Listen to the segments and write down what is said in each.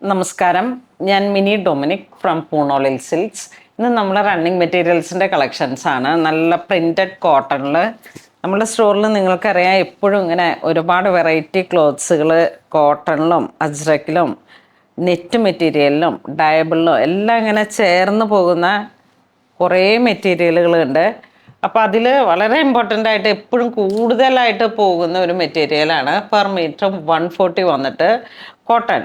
നമസ്കാരം, ഞാൻ mini Dominic from പൂണോളിൽ silks. ഇന്ന് നമ്മൾ റണ്ണിങ് മെറ്റീരിയൽസിൻ്റെ കളക്ഷൻസാണ്. നല്ല പ്രിൻറ്റഡ് കോട്ടണിൽ നമ്മുടെ സ്റ്റോറിൽ നിങ്ങൾക്കറിയാം എപ്പോഴും ഇങ്ങനെ ഒരുപാട് വെറൈറ്റി ക്ലോത്ത്സുകൾ കോട്ടണിലും അജ്രക്കിലും നെറ്റ് മെറ്റീരിയലിലും ഡയബിളിലും എല്ലാം ഇങ്ങനെ ചേർന്ന് പോകുന്ന കുറേ മെറ്റീരിയലുകളുണ്ട്. അപ്പോൾ അതിൽ വളരെ ഇമ്പോർട്ടൻ്റ് ആയിട്ട് എപ്പോഴും കൂടുതലായിട്ട് പോകുന്ന ഒരു മെറ്റീരിയലാണ് പെർ മീറ്റർ 140 വന്നിട്ട് കോട്ടൺ.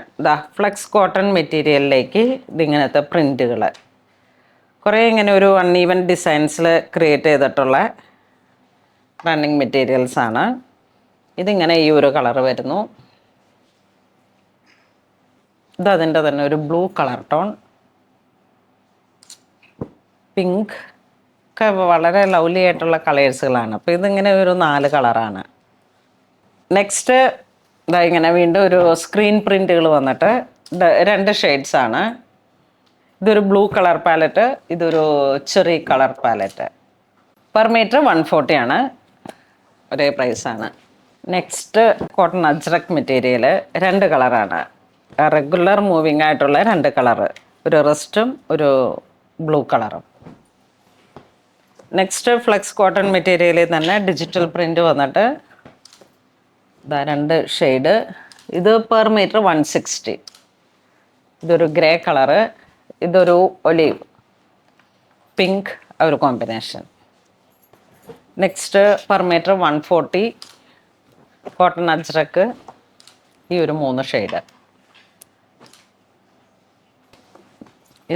ഫ്ലെക്സ് കോട്ടൺ മെറ്റീരിയലിലേക്ക് ഇതിങ്ങനത്തെ പ്രിൻറ്റുകൾ കുറേ ഇങ്ങനെ ഒരു അൺഈവൻ ഡിസൈൻസിൽ ക്രിയേറ്റ് ചെയ്തിട്ടുള്ള റണ്ണിങ് മെറ്റീരിയൽസാണ്. ഇതിങ്ങനെ ഈ ഒരു കളർ വരുന്നു. ഇതതിൻ്റെ തന്നെ ഒരു ബ്ലൂ കളർ ടോൺ, പിങ്ക് ഒക്കെ വളരെ ലവ്ലി ആയിട്ടുള്ള കളേഴ്സുകളാണ്. അപ്പോൾ ഇതിങ്ങനെ ഒരു 4 കളറാണ്. നെക്സ്റ്റ് ഇങ്ങനെ വീണ്ടും ഒരു സ്ക്രീൻ പ്രിൻറ്റുകൾ വന്നിട്ട് 2 ഷെയ്ഡ്സാണ്. ഇതൊരു ബ്ലൂ കളർ പാലറ്റ്, ഇതൊരു cherry colour palette. Per metre 140 ആണ്, ഒരേ പ്രൈസാണ്. നെക്സ്റ്റ് കോട്ടൺ അജ്രക് മെറ്റീരിയൽ 2 കളറാണ്. റെഗുലർ മൂവിങ് ആയിട്ടുള്ള 2 കളറ്, ഒരു റെസ്റ്റും ഒരു ബ്ലൂ കളറും. നെക്സ്റ്റ് ഫ്ലെക്സ് കോട്ടൺ മെറ്റീരിയലിൽ തന്നെ ഡിജിറ്റൽ പ്രിൻ്റ് വന്നിട്ട് 2 ഷെയ്ഡ്. ഇത് പെർ മീറ്റർ 160. ഇതൊരു ഗ്രേ കളറ്, ഇതൊരു ഒലീവ് പിങ്ക് ഒരു combination. Next per metre 140 cotton ajrakh, ഈ ഒരു 3 ഷെയ്ഡ്.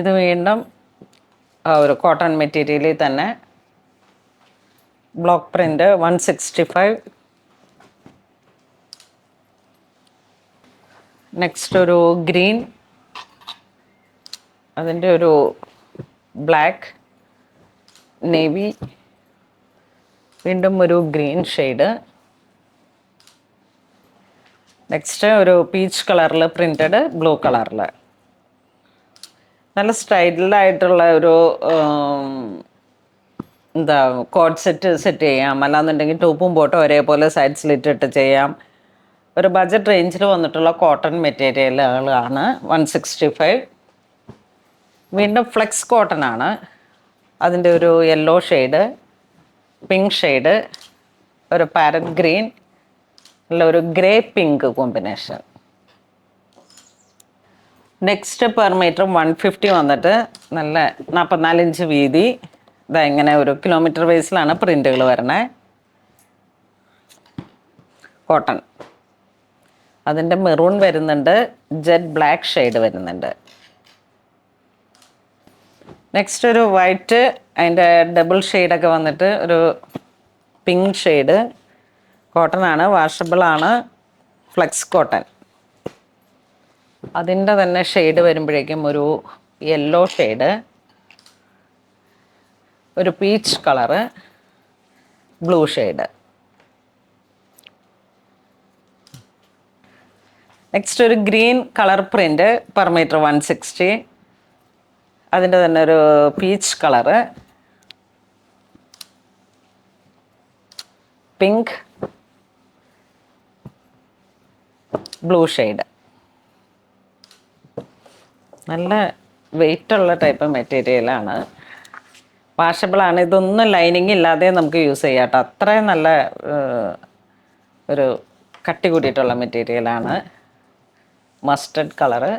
ഇത് വീണ്ടും ഒരു കോട്ടൺ മെറ്റീരിയലിൽ തന്നെ ബ്ലോക്ക് പ്രിൻ്റ് 165. നെക്സ്റ്റ് ഒരു ഗ്രീൻ, അതിൻ്റെ ഒരു ബ്ലാക്ക്, നേവി, വീണ്ടും ഒരു ഗ്രീൻ ഷെയ്ഡ്. നെക്സ്റ്റ് ഒരു പീച്ച് കളറിൽ പ്രിൻറ്റഡ് ബ്ലൂ കളറിൽ നല്ല സ്റ്റൈൽഡായിട്ടുള്ള ഒരു കോഡ് സെറ്റ് ചെയ്യാം. അല്ലാന്നുണ്ടെങ്കിൽ ടോപ്പും ബോട്ടും ഒരേപോലെ സൈഡ് സ്ലിറ്റ് ഇട്ട് ചെയ്യാം. ഒരു ബഡ്ജറ്റ് റേഞ്ചിൽ വന്നിട്ടുള്ള കോട്ടൺ മെറ്റീരിയലുകളാണ് 165. വീണ്ടും ഫ്ലെക്സ് കോട്ടൺ ആണ്. അതിൻ്റെ ഒരു യെല്ലോ ഷെയ്ഡ്, പിങ്ക് ഷെയ്ഡ്, ഒരു പാരറ്റ് ഗ്രീൻ, അല്ല ഒരു grey pink combination. Next per metre 150 വന്നിട്ട് നല്ല 44 ഇഞ്ച് വീതി. ഇങ്ങനെ ഒരു കിലോമീറ്റർ ബേസിലാണ് പ്രിൻ്റുകൾ വരണേ. കോട്ടൺ, അതിൻ്റെ മെറൂൺ വരുന്നുണ്ട്, ജെറ്റ് ബ്ലാക്ക് ഷെയ്ഡ് വരുന്നുണ്ട്. നെക്സ്റ്റ് ഒരു വൈറ്റ്, അതിൻ്റെ ഡബിൾ ഷെയ്ഡൊക്കെ വന്നിട്ട് ഒരു പിങ്ക് ഷെയ്ഡ്. കോട്ടൺ ആണ്, വാഷബിൾ ആണ്, ഫ്ലെക്സ് കോട്ടൺ. അതിൻ്റെ തന്നെ ഷെയ്ഡ് വരുമ്പോഴേക്കും ഒരു യെല്ലോ ഷെയ്ഡ്, ഒരു peach colour, blue shade. Next ഒരു green colour print per metre 160. അതിൻ്റെ തന്നെ ഒരു peach colour, pink, blue shade. നല്ല വെയിറ്റുള്ള ടൈപ്പ് മെറ്റീരിയലാണ്, വാഷബിളാണ്. ഇതൊന്നും ലൈനിങ് ഇല്ലാതെ നമുക്ക് യൂസ് ചെയ്യാം കേട്ടോ. അത്രയും നല്ല ഒരു കട്ടി കൂടിയിട്ടുള്ള മെറ്റീരിയലാണ്. Mustard colour,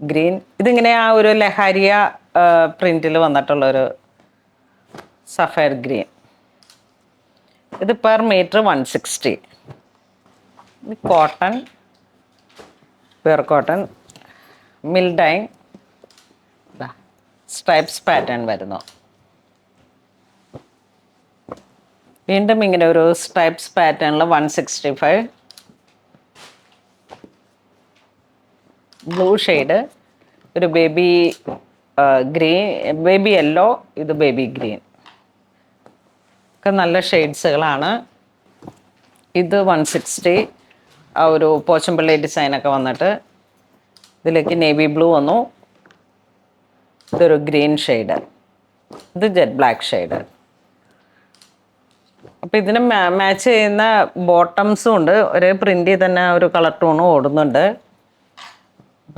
green. ഇതിങ്ങനെ ആ ഒരു ലഹാരിയ പ്രിൻറ്റിൽ വന്നിട്ടുള്ളൊരു സഫയർ ഗ്രീൻ. ഇത് per metre 160. Cotton, pure cotton, മിൽഡൈൻ, സ്ട്രൈപ്സ് പാറ്റേൺ വരുന്നു. വീണ്ടും ഇങ്ങനെ ഒരു സ്ട്രൈപ്സ് പാറ്റേണിൽ 165. ബ്ലൂ ഷെയ്ഡ്, ഒരു ബേബി ഗ്രീൻ, ബേബി യെല്ലോ, ഇത് ബേബി ഗ്രീൻ. ഒക്കെ നല്ല ഷെയ്ഡ്സുകളാണ്. ഇത് 160. ആ ഒരു പോച്ചമ്പള്ളി ഡിസൈനൊക്കെ വന്നിട്ട് ഇതിലേക്ക് നേവി ബ്ലൂ വന്നു. ഇതൊരു ഗ്രീൻ ഷെയ്ഡ്, ഇത് ജെറ്റ് ബ്ലാക്ക് ഷെയ്ഡ്. അപ്പോൾ ഇതിന് മാച്ച് ചെയ്യുന്ന ബോട്ടംസും ഉണ്ട്. ഒരേ പ്രിൻ്റിൽ തന്നെ ഒരു കളർ ടോണും ഓടുന്നുണ്ട്.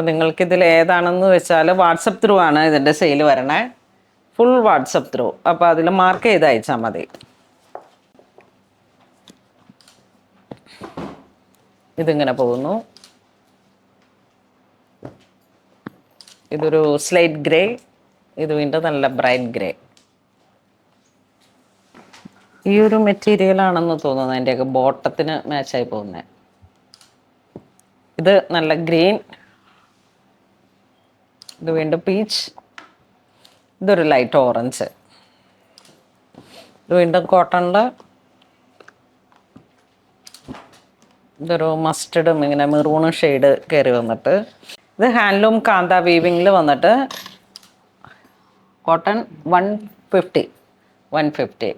അപ്പോൾ നിങ്ങൾക്കിതിൽ ഏതാണെന്ന് വെച്ചാൽ വാട്സപ്പ് ത്രൂ ആണ് ഇതിൻ്റെ സെയിൽ വരണേ, ഫുൾ വാട്സപ്പ് ത്രൂ. അപ്പോൾ അതിൽ മാർക്ക് ചെയ്ത് അയച്ചാൽ മതി. ഇതിങ്ങനെ പോകുന്നു. ഇതൊരു സ്ലേറ്റ് ഗ്രേ, ഇത് വീണ്ടും നല്ല ബ്രൈറ്റ് ഗ്രേ. ഈ ഒരു മെറ്റീരിയലാണെന്ന് തോന്നുന്നു അതിൻ്റെയൊക്കെ ബോട്ടത്തിന് മാച്ചായി പോകുന്നത്. ഇത് നല്ല ഗ്രീൻ, ഇത് വീണ്ടും പീച്ച്, ഇതൊരു ലൈറ്റ് ഓറഞ്ച്, ഇത് വീണ്ടും കോട്ടണിൽ ഇതൊരു മസ്റ്റർഡും ഇങ്ങനെ മെറൂണും ഷെയ്ഡ് കയറി വന്നിട്ട്, ഇത് ഹാൻഡ്ലൂം കാന്ത വീവിങ്ങിൽ വന്നിട്ട് കോട്ടൺ 150.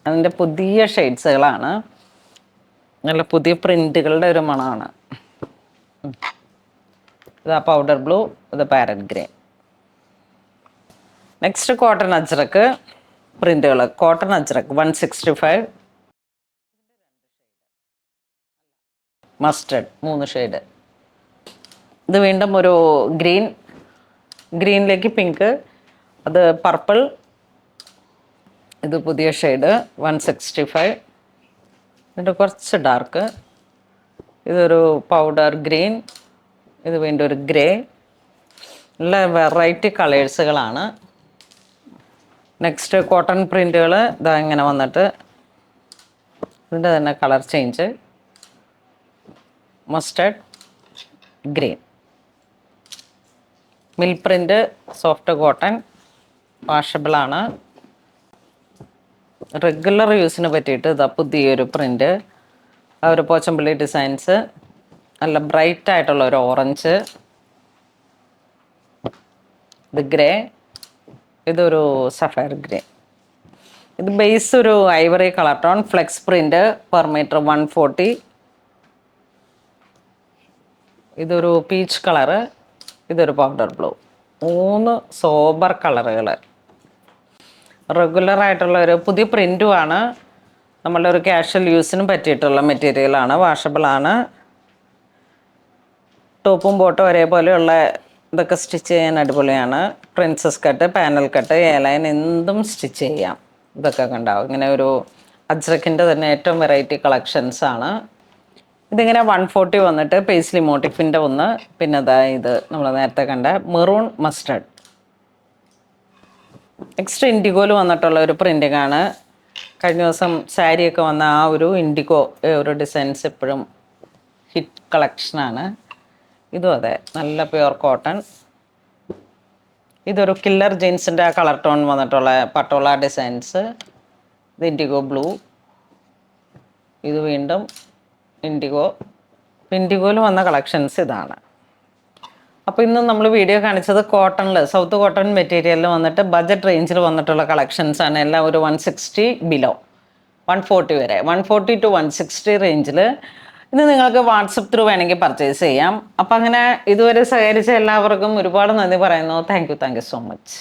അതിൻ്റെ പുതിയ ഷെയ്ഡ്സുകളാണ്, നല്ല പുതിയ പ്രിൻറ്റുകളുടെ ഒരു മണമാണ്. ഇത് പൗഡർ ബ്ലൂ, ഇത് parrot grey. Next cotton ajrakh പ്രിൻറ്റുകൾ. Cotton ajrakh 165, mustard 3 shade. ഇത് വീണ്ടും ഒരു ഗ്രീനിലേക്ക് പിങ്ക്, അത് പർപ്പിൾ, ഇത് പുതിയ ഷെയ്ഡ് 165. ഇതിൻ്റെ കുറച്ച് ഡാർക്ക്, ഇതൊരു പൗഡർ ഗ്രീൻ, ഇത് വീണ്ടും ഒരു ഗ്രേ. നല്ല വെറൈറ്റി കളേഴ്സുകളാണ്. നെക്സ്റ്റ് കോട്ടൺ പ്രിൻറ്റുകൾ ഇതാ ഇങ്ങനെ വന്നിട്ട് ഇതിൻ്റെ തന്നെ colour change, mustard green. Mill print soft cotton, വാഷബിളാണ്. റെഗുലർ യൂസിന് പറ്റിയിട്ട് ഇതാ പുതിയൊരു പ്രിൻ്റ്, ആ ഒരു പോച്ചമ്പള്ളി ഡിസൈൻസ്, നല്ല ബ്രൈറ്റ് ആയിട്ടുള്ള ഒരു ഓറഞ്ച്, ഇത് ഗ്രേ, ഇതൊരു സഫയർ ഗ്രേ. ഇത് ബേസ് ഒരു ivory colour tone, flex print, per metre 140. ഇതൊരു പീച്ച് കളറ്, ഇതൊരു പൗഡർ ബ്ലൂ. 3 സോബർ കളറുകൾ. റെഗുലറായിട്ടുള്ള ഒരു പുതിയ പ്രിൻറ്റുമാണ്, നമ്മളുടെ ഒരു കാഷ്വൽ യൂസിനും പറ്റിയിട്ടുള്ള മെറ്റീരിയലാണ്, വാഷബിളാണ്. ടോപ്പും ബോട്ടും ഒരേപോലെയുള്ള ഇതൊക്കെ സ്റ്റിച്ച് ചെയ്യാൻ അടിപൊളിയാണ്. Princess cut, panel cut, airline എന്തും സ്റ്റിച്ച് ചെയ്യാം. ഇതൊക്കെ കണ്ടാവും. ഇങ്ങനെ ഒരു അജ്രക്കിൻ്റെ തന്നെ ഏറ്റവും വെറൈറ്റി കളക്ഷൻസാണ്. ഇതിങ്ങനെ 140 വന്നിട്ട് പേസ്ലി മോട്ടിഫിൻ്റെ ഒന്ന്, പിന്നെ ഇത് നമ്മൾ നേരത്തെ കണ്ട മെറൂൺ മസ്റ്റർഡ്. നെക്സ്റ്റ് ഇൻഡിഗോയിൽ വന്നിട്ടുള്ള ഒരു പ്രിൻറ്റിംഗ് ആണ്. കഴിഞ്ഞ ദിവസം സാരിയൊക്കെ വന്ന ആ ഒരു ഇൻഡിഗോ ഒരു ഡിസൈൻസ് എപ്പോഴും ഹിറ്റ് കളക്ഷനാണ്. ഇതും അതെ, നല്ല പ്യുവർ കോട്ടൺ. ഇതൊരു കില്ലർ ജീൻസിൻ്റെ കളർ ടോൺ വന്നിട്ടുള്ള പട്ടോള ഡിസൈൻസ്. ഇത് ഇൻഡിഗോ ബ്ലൂ, ഇത് വീണ്ടും ഇൻഡിഗോ. ഇൻഡിഗോയിൽ വന്ന കളക്ഷൻസ് ഇതാണ്. അപ്പോൾ ഇന്ന് നമ്മൾ വീഡിയോ കാണിച്ചത് കോട്ടണിൽ, സൗത്ത് കോട്ടൺ മെറ്റീരിയലിൽ വന്നിട്ട് ബഡ്ജറ്റ് റേഞ്ചിൽ വന്നിട്ടുള്ള കളക്ഷൻസാണ്. എല്ലാം ഒരു 160 ബിലോ, 140 വരെ, 140 to 160 റേഞ്ചിൽ. ഇത് നിങ്ങൾക്ക് വാട്സപ്പ് ത്രൂ വേണമെങ്കിൽ പർച്ചേസ് ചെയ്യാം. അപ്പം അങ്ങനെ ഇതുവരെ സഹകരിച്ച എല്ലാവർക്കും ഒരുപാട് നന്ദി പറയുന്നു. Thank you so much.